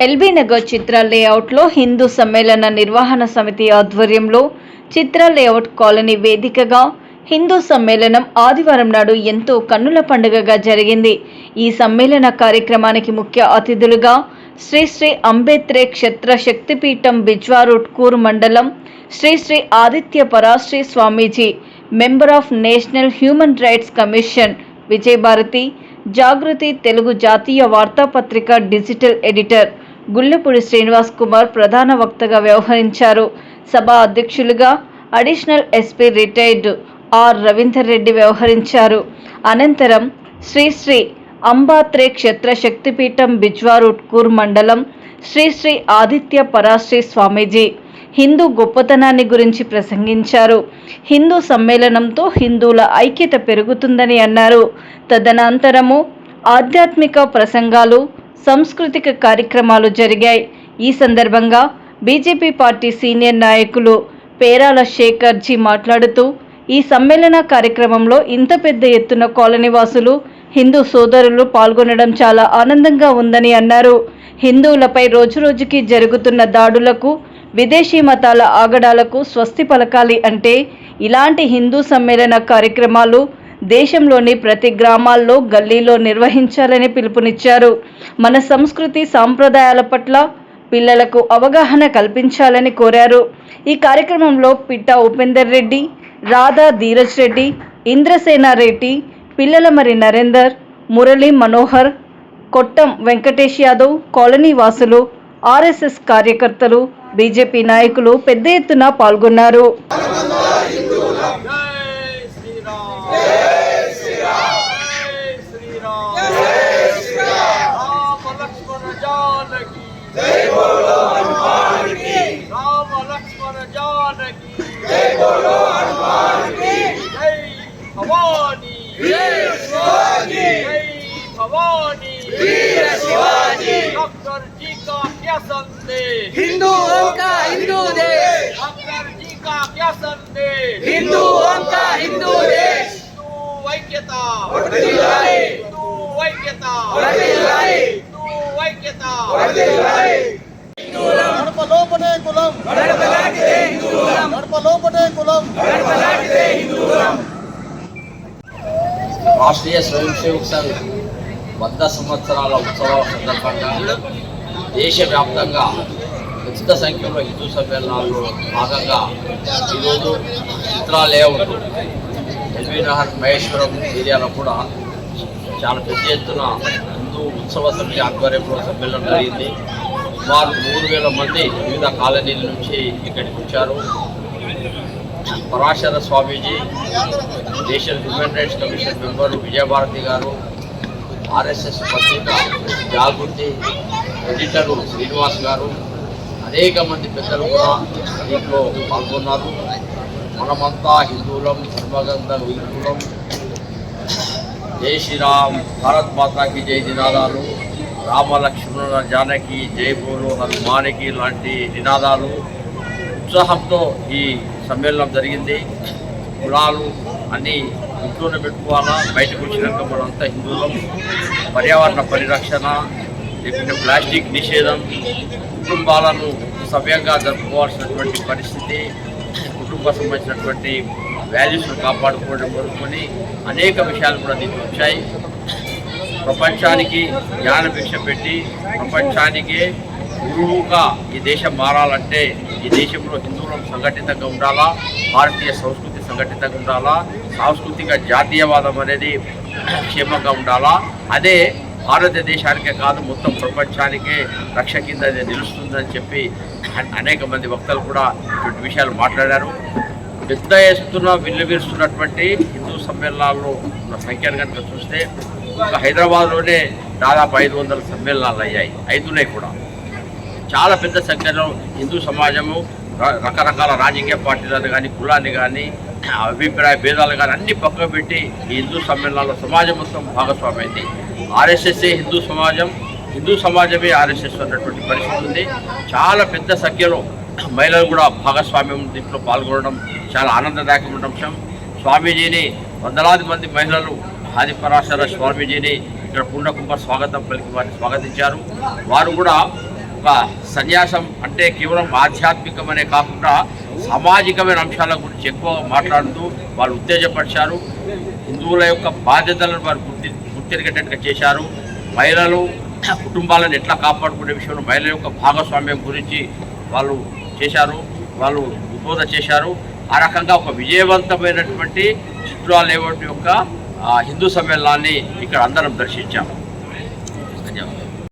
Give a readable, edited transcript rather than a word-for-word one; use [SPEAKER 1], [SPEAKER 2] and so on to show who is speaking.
[SPEAKER 1] LB Nagar చిత్ర లేఅవుట్లో హిందూ సమ్మేళన నిర్వహణ సమితి ఆధ్వర్యంలో చిత్ర లేఅవుట్ కాలనీ వేదికగా హిందూ సమ్మేళనం ఆదివారం నాడు ఎంతో కన్నుల పండుగగా జరిగింది. ఈ సమ్మేళన కార్యక్రమానికి ముఖ్య అతిథులుగా శ్రీ శ్రీ అంబేద్కర్ క్షేత్ర శక్తిపీఠం బిజ్వారుట్కూర్ మండలం Shri Shri Aditya Parashri Swamiji, member of national human rights commission Vijayabharathi, Jagruti Telugu జాతీయ వార్తాపత్రిక డిజిటల్ ఎడిటర్ గుల్లపూడి శ్రీనివాస్ కుమార్ ప్రధాన వక్తగా వ్యవహరించారు. సభా అధ్యక్షులుగా additional SP retired R Ravinder Reddy వ్యవహరించారు. అనంతరం శ్రీ శ్రీ అంబేద్కర్ క్షేత్ర శక్తిపీఠం బిజ్వారుట్కూర్ మండలం శ్రీ శ్రీ ఆదిత్య పరాశ్రీ స్వామీజీ హిందూ గొప్పతనాన్ని గురించి ప్రసంగించారు. హిందూ సమ్మేళనంతో హిందువుల ఐక్యత పెరుగుతుందని అన్నారు. తదనంతరము ఆధ్యాత్మిక ప్రసంగాలు, సాంస్కృతిక కార్యక్రమాలు జరిగాయి. ఈ సందర్భంగా బీజేపీ పార్టీ సీనియర్ నాయకులు పేరాల శేఖర్జీ మాట్లాడుతూ, ఈ సమ్మేళన కార్యక్రమంలో ఇంత పెద్ద ఎత్తున కాలనీవాసులు, హిందూ సోదరులు పాల్గొనడం చాలా ఆనందంగా ఉందని అన్నారు. హిందువులపై రోజురోజుకి జరుగుతున్న దాడులకు, విదేశీ మతాల ఆగడాలకు స్వస్తి పలకాలి అంటే ఇలాంటి హిందూ సమ్మేళన కార్యక్రమాలు దేశంలోని ప్రతి గ్రామాల్లో, గల్లీలో నిర్వహించాలని పిలుపునిచ్చారు. మన సంస్కృతి సాంప్రదాయాల పట్ల పిల్లలకు అవగాహన కల్పించాలని కోరారు. ఈ కార్యక్రమంలో పిట్టా ఉపేందర్ రెడ్డి, రాధా ధీరజ్ రెడ్డి, ఇంద్రసేనారెడ్డి, పిల్లలమరి నరేందర్, మురళీ మనోహర్, కొట్టం వెంకటేష్ యాదవ్, కాలనీ వాసులు, ఆర్ఎస్ఎస్ కార్యకర్తలు, బీజేపీ నాయకులు పెద్ద ఎత్తున పాల్గొన్నారు.
[SPEAKER 2] डॉक्टर जी का क्या संदेश, हिंदुओं का हिंदू देश। डॉक्टर जी का क्या संदेश, हिंदुओं का हिंदू देश। हिंदू ऐक्यता, हिंदू ऐक्यता, हिंदू ऐक्यता।
[SPEAKER 3] నడపలోపటే కులం, నడపలాటిదే హిందూలం, నడపలోపటే కులం, నడపలాటిదే హిందూలం.
[SPEAKER 4] రాష్ట్రీయ స్వయం సేవక్ సంఘ్ 100 సంవత్సరాల ఉత్సవాల సందర్భంగా దేశవ్యాప్తంగా పెద్ద సంఖ్యలో హిందూ సమ్మేళనాల్లో భాగంగా ఈరోజు చిత్రా లేఅవుట్, ఎల్బీ నగర్, మహేశ్వరం ఏరియాలో కూడా చాలా పెద్ద ఎత్తున హిందూ ఉత్సవ సమితి ఆధ్వర్యంలో సమ్మేళనం జరిగింది. సుమారు 3000 మంది వివిధ కాలనీల నుంచి ఇక్కడికి వచ్చారు. Parashara Swamiji, national human rights commission member Vijayabharathi గారు, ఆర్ఎస్ఎస్ పత్రిక జాగృతి ఎడిటరు శ్రీనివాస్ గారు, అనేక మంది పెద్దలు కూడా దీంట్లో పాల్గొన్నారు. మనమంతా హిందువులం, ధర్మగంధం హిందువులం, జై శ్రీరామ్, భారత్ మాతాకి జై నినాదాలు, రామ లక్ష్మణ జానకి జై బోలో హనుమానికి లాంటి నినాదాలు ఉత్సాహంతో ఈ సమ్మేళనం జరిగింది. కులాలు అన్నీ ఇంట్లోనే పెట్టుకోవాలా, బయటకు వచ్చినాక మనంతా హిందువులం, పర్యావరణ పరిరక్షణ, లేకుంటే ప్లాస్టిక్ నిషేధం, కుటుంబాలను సవ్యంగా జరుపుకోవాల్సినటువంటి పరిస్థితి, కుటుంబ సంబంధించినటువంటి వాల్యూస్ను కాపాడుకోవడం కోరుకొని అనేక విషయాలు కూడా దీనికి వచ్చాయి. ప్రపంచానికి జ్ఞానభిక్ష పెట్టి ప్రపంచానికే గురువుగా ఈ దేశం మారాలంటే ఈ దేశంలో హిందువులం సంఘటితంగా ఉండాలా, భారతీయ సంస్కృతి సంఘటితంగా ఉండాలా, సాంస్కృతిక జాతీయవాదం అనేది క్షేమంగా ఉండాలా. అదే భారతదేశానికే కాదు మొత్తం ప్రపంచానికే రక్ష కింద నిలుస్తుందని చెప్పి అనేక మంది వక్తలు కూడా ఇటువంటి విషయాలు మాట్లాడారు. పెద్ద ఎత్తున విల్లవిరుస్తున్నటువంటి హిందూ సమ్మేళనాల్లో ఉన్న సంఖ్యను కనుక చూస్తే ఒక హైదరాబాద్లోనే దాదాపు 500 సమ్మేళనాలు అయ్యాయి, అవుతున్నాయి కూడా. చాలా పెద్ద సంఖ్యలో హిందూ సమాజము రకరకాల రాజకీయ పార్టీలను కానీ, కులాన్ని కానీ, అభిప్రాయ భేదాలు కానీ అన్ని పక్కన పెట్టి ఈ హిందూ సమ్మేళనాల్లో సమాజం మొత్తం భాగస్వామైంది. ఆర్ఎస్ఎస్ఏ హిందూ సమాజం, హిందూ సమాజమే ఆర్ఎస్ఎస్ అన్నటువంటి పరిస్థితి ఉంది. చాలా పెద్ద సంఖ్యలో మహిళలు కూడా భాగస్వామ్యం దీంట్లో పాల్గొనడం చాలా ఆనందదాయకమైన అంశం. స్వామీజీని వందలాది మంది మహిళలు, ఆదిపరాశర స్వామీజీని ఇక్కడ పూర్ణకుంభ స్వాగతం పలికి వారిని స్వాగతించారు. వారు కూడా ఒక సన్యాసం అంటే కేవలం ఆధ్యాత్మికమనే కాకుండా సామాజికమైన అంశాల గురించి ఎక్కువ మాట్లాడుతూ వాళ్ళు ఉత్తేజపరిచారు. హిందువుల యొక్క బాధ్యతలను వారు గుర్తిరిగేటట్టుగా చేశారు. మహిళలు కుటుంబాలను ఎట్లా కాపాడుకునే విషయంలో మహిళల యొక్క భాగస్వామ్యం గురించి వాళ్ళు చేశారు, వాళ్ళు ఉద్బోధన చేశారు. ఆ రకంగా ఒక విజయవంతమైనటువంటి చిత్రాల లేఅవుట్ యొక్క హిందూ సమ్మేళనాన్ని ఇక్కడ అందరం దర్శించాము.